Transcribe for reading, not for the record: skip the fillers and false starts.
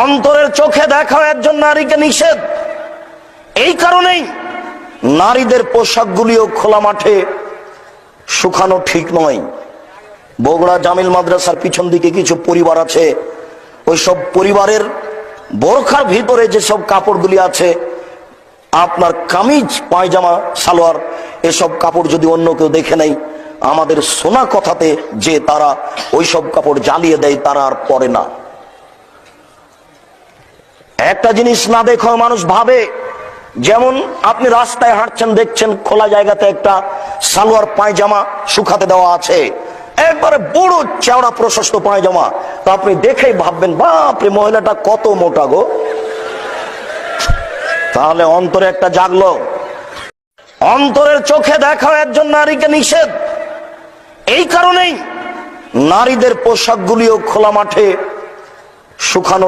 অন্তরের চোখে দেখা একজন নারীকে নিষেধ। এই কারণেই নারীদের পোশাকগুলিও খোলা মাঠে শুকানো ঠিক নয়। বগুড়া জামিল মাদ্রাসার পিছন দিকে কিছু পরিবার আছে, ওই সব পরিবারের বোরখার ভিতরে যেসব কাপড়গুলি আছে, আপনার কামিজ পায়জামা সালোয়ার এসব কাপড় যদি অন্য কেউ দেখে নেয়, আমাদের শোনা কথাতে যে তারা ওই সব কাপড় জ্বালিয়ে দেয়, তারা আর পরে না। একটা জিনিস না দেখো মানুষ ভাবে, যেমন আপনি রাস্তায় হাঁটছেন, দেখছেন খোলা জায়গাতে একটা সালোয়ার পায়জামা শুকাতে দেওয়া আছে, একবারে বড় চওড়া প্রশস্ত পায়জামা, তো আপনি দেখেই ভাববেন বাপরে মহিলাটা কত মোটা গো। তাহলে অন্তরে একটা জাগলো। অন্তরের চোখে দেখা একজন নারীকে নিষেধ। এই কারণেই নারীদের পোশাকগুলিও খোলা মাঠে শুকানো